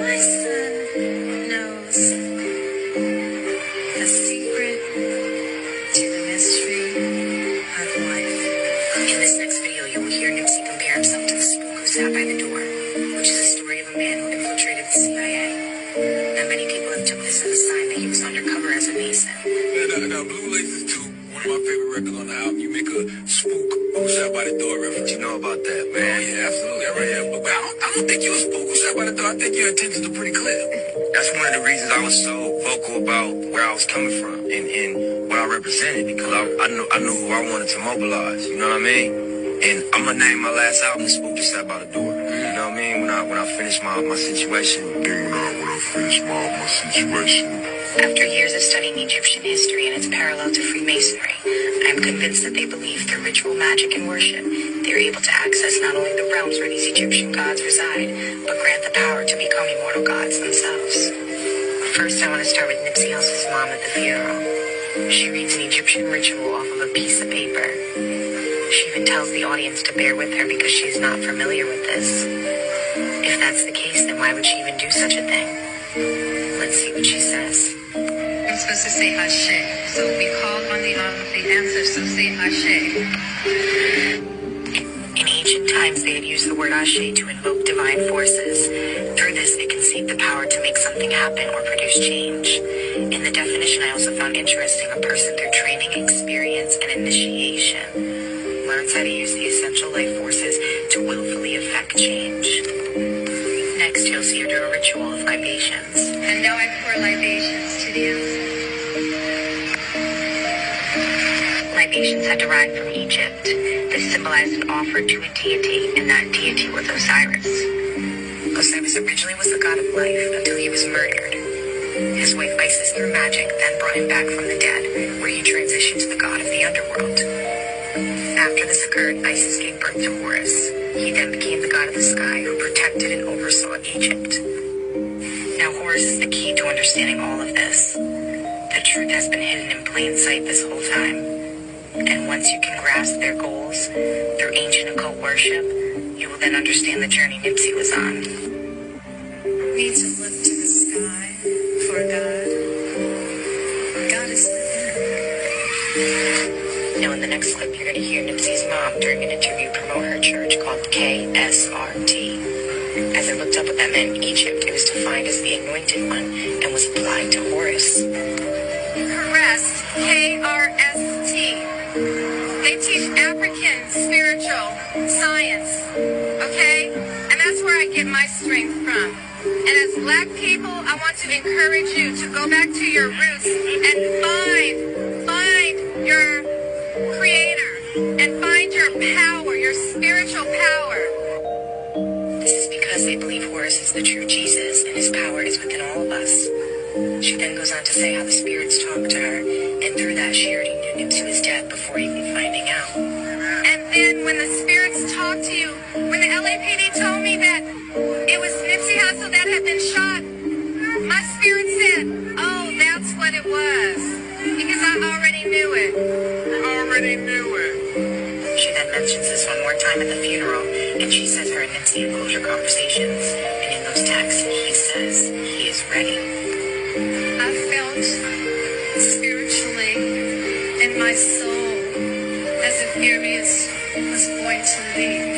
My son knows the secret to the mystery of life. In this next video, you will hear Nipsey compare himself to the spook who sat by the door, which is a story of a man who infiltrated the CIA. Now, many people have took this as a sign that he was undercover as a Mason. Now, Blue Laces 2, one of my favorite records on the album. You make a spook who sat by the door reference. You know about that, man? Oh, yeah, absolutely. Right here. But I don't think you're a spook who sat by the door. I think your intentions are pretty clear. That's one of the reasons I was so vocal about where I was coming from and what I represented, because I knew who I wanted to mobilize. You know what I mean? And I'm gonna name my last album "The Spook That Sat by the Door." You know what I mean? When I finish my situation. When I finish my situation. After years of studying Egyptian history and its parallel to Freemasonry, I am convinced that they believe through ritual magic and worship, they are able to access not only the realms where these Egyptian gods reside, but grant the power to become immortal gods themselves. First, I want to start with Nipsey Hussle's mom at the funeral. She reads an Egyptian ritual off of a piece of paper. She even tells the audience to bear with her because she is not familiar with this. If that's the case, then why would she even do such a thing? Let's see what she says. I'm supposed to say Ashe, so we call on the ancestors, so say Ashe. In ancient times, they had used the word Ashe to invoke divine forces. Through this, it conceived the power to make something happen or produce change. In the definition, I also found interesting a person through training, experience, and initiation learns how to use the essential life forces to willfully affect change. Next, you'll see her do a ritual of libations. And now I pour libations to the ancestors. Libations had derived from Egypt. This symbolized an offer to a deity, and that deity was Osiris. Osiris originally was the god of life until he was murdered. His wife Isis, through magic, then brought him back from the dead, where he transitioned to the god of the underworld. After this occurred, Isis gave birth to Horus. He then became the god of the sky who protected and oversaw Egypt. Now, Horus is the key to understanding all of this. The truth has been hidden in plain sight this whole time. And once you can grasp their goals through ancient occult worship, you will then understand the journey Nipsey was on. Need to look to the sky for God. God is within. Now, in the next clip, you're going to hear Nipsey's mom during an interview promote her church called KSRT. As I looked up what that meant in Egypt, it was defined as the anointed one and was applied to Horus. Careless, KRST. They teach African spiritual science, okay? And that's where I get my strength from. And as Black people, I want to encourage you to go back to your roots and find your Creator and find your power, your spiritual power. This is because they believe Horus is the true Jesus and his power is within all of us. She then goes on to say how the spirits talk to her, and through that she already knew Nipsey was dead before even finding out. And then when the spirits talk to you, when the LAPD told me that it was Nipsey Hussle that had been shot, my spirit said, oh, that's what it was. Because I already knew it. She then mentions this one more time at the funeral, and she says her and Nipsey have closure conversations, and in those texts, he says he is ready. I felt spiritually in my soul as if Arius was going to leave.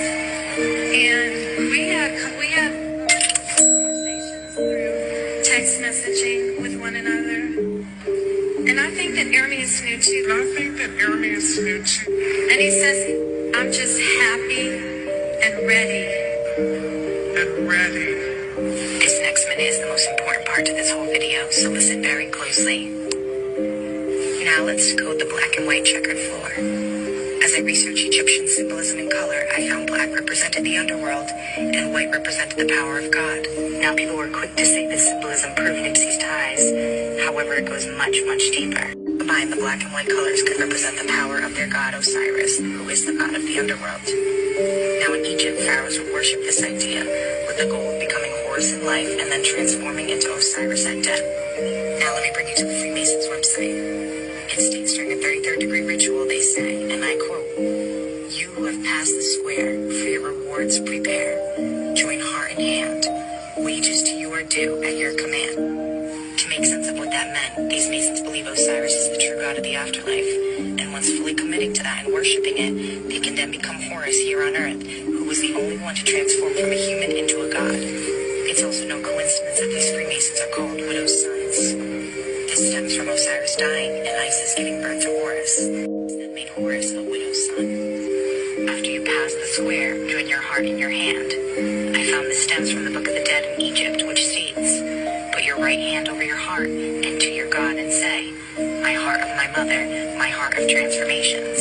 And we had conversations through text messaging with one another. And I think that Arameus knew too. And he says, I'm just happy and ready. This next minute is the most important part to this whole video, so listen very closely. Now let's decode the black and white checkered floor. As I researched Egyptian symbolism and color, I found black represented the underworld and white represented the power of God. Now people were quick to say this symbolism proved Nipsey's ties. However, it goes much, much deeper. Combined, the black and white colors could represent the power of their god Osiris, who is the god of the underworld. Now in Egypt, pharaohs would worship this idea, with the goal of becoming Horus in life and then transforming into Osiris at death. Now let me bring you to the Freemasons website. It states during a 33rd degree ritual they say, and I quote, "You who have passed the square, for your rewards prepare. Join heart in hand. Wages to you are due at your command. To make sense of what that meant, these Masons believe Osiris is the true god of the afterlife, and once fully committing to that and worshipping it, they can then become Horus here on Earth, who was the only one to transform from a human into a god. It's also no coincidence that these Freemasons are called widow's sons. This stems from Osiris dying and Isis giving birth to Horus. This then made Horus a widow's son. After you pass the square, join your heart in your hand. I found this stems from the Book of the Dead in Egypt, which states, "Put your right hand over your heart and to your God and say, my heart of my mother, my heart of transformations."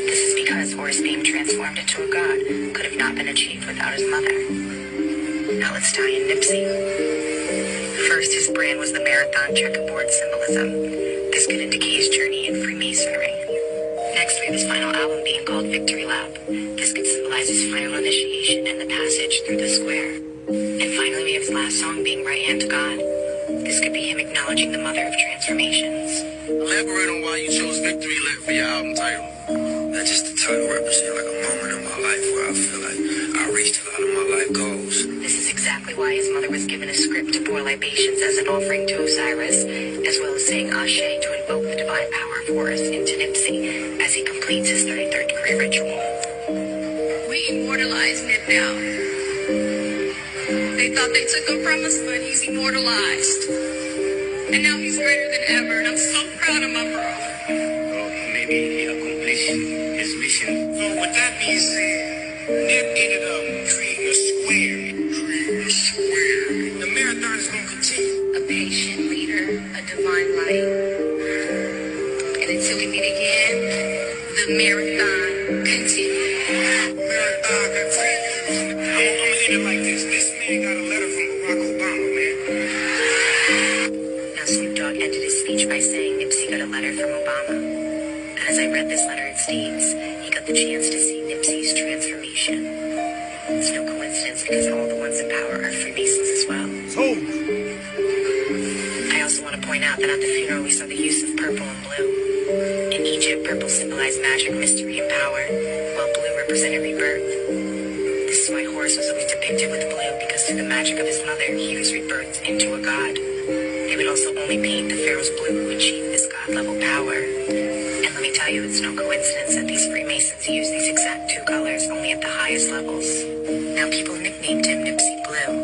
This is because Horus being transformed into a god could have not been achieved without his mother. Now let's tie in Nipsey. First, his brand was the marathon checkerboard symbolism. This could indicate his journey in Freemasonry. Next, we have his final album being called Victory Lap. This could symbolize his final initiation and the passage through the square. And finally, we have his last song being Right Hand to God. This could be him acknowledging the mother of transformations. Elaborate on why you chose Victory Lap for your album title. That just the title represents like a moment in my life where I feel like I reached a lot of my life goals. This is exactly why his mother was given a script to pour libations as an offering to Osiris, as well as saying Ashe to invoke the divine power of Horus into Nipsey as he completes his 33rd degree ritual. We immortalized Nip now. They thought they took him from us, but he's immortalized. And now he's greater than ever, and I'm so proud of my bro. Maybe he accomplished his mission. So with that being said, Nip ended up creating a square. The marathon is going to continue. A patient leader, a divine light. And until we meet again, the marathon continues. Marathon continues. I'm going to hit it like this. This man got a letter from Barack Obama, man. Now Snoop Dogg ended his speech by saying Nipsey got a letter from Obama. And as I read this letter, it states he got the chance to see Nipsey's transformation. It's no coincidence because all the ones in power are Freemasons as well. I also want to point out that at the funeral we saw the use of purple and blue. In Egypt, purple symbolized magic, mystery, and power, while blue represented rebirth. This is why Horus was always depicted with blue, because through the magic of his mother, he was rebirthed into a god. They would also only paint the pharaoh's blue who achieved this god-level power. And let me tell you, it's no coincidence that these Freemasons use these exact two colors only at the highest levels. Now, people nicknamed him Nipsey Blue.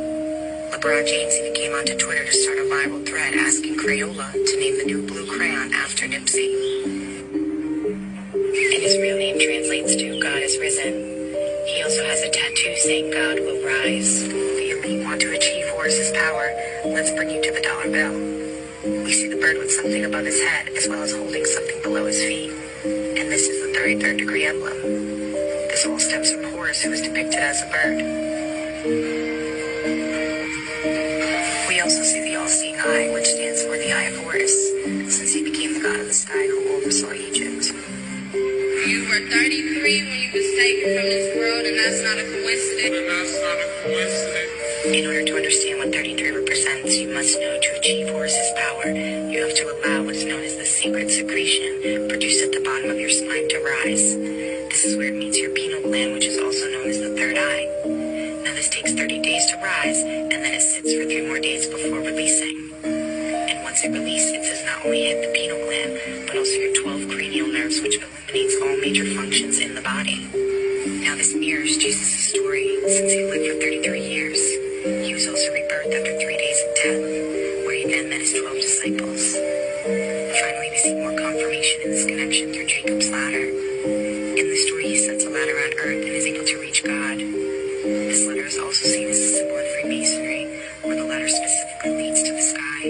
LeBron James even came onto Twitter to start a viral thread asking Crayola to name the new blue crayon after Nipsey. And his real name translates to God is risen. He also has a tattoo saying God will rise. The elite want to achieve Horus's power. Let's bring you to the dollar bill. We see the bird with something above his head as well as holding something below his feet. And this is the 33rd degree emblem. This all stems from Horus, who is depicted as a bird. We also see the all-seeing eye, which stands for the Eye of Horus, since he became the god of the sky who oversaw Egypt. You were 33 when you was taken from this world, and that's not a coincidence. In order to understand what 33 represents, you must know to achieve Horus's power, you have to allow what is known as the secret secretion produced at the bottom of your spine to rise. This is where it meets your pineal gland, which is also known as the third eye. Now this takes 30 days to rise, and then it sits for 3 more days before releasing. And once it releases, it does not only hit the pineal gland, but also your 12 cranial nerves, which illuminates all major functions in the body. Now this mirrors Jesus' story, since he lived for 33 years. He was also rebirthed after 3 days of death, where he then met his 12 disciples. Finally, we see more confirmation in this connection through Jacob's ladder. In the story, he sets a ladder on earth and is able to reach God. This ladder is also seen as a symbol in Freemasonry, where the ladder specifically leads to the sky.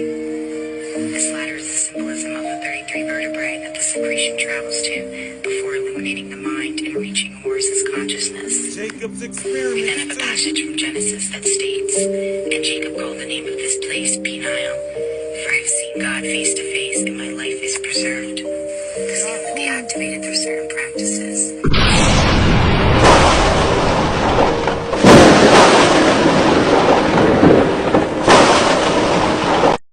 This ladder is the symbolism of the 33 vertebrae that the secretion travels to before illuminating the mind and reaching Horus's consciousness. Jacob's experience. We then have a passage from Genesis that states, "And Jacob called the name of this place Peniel, for I have seen God face to face, and my life is preserved." This can be activated through certain practices.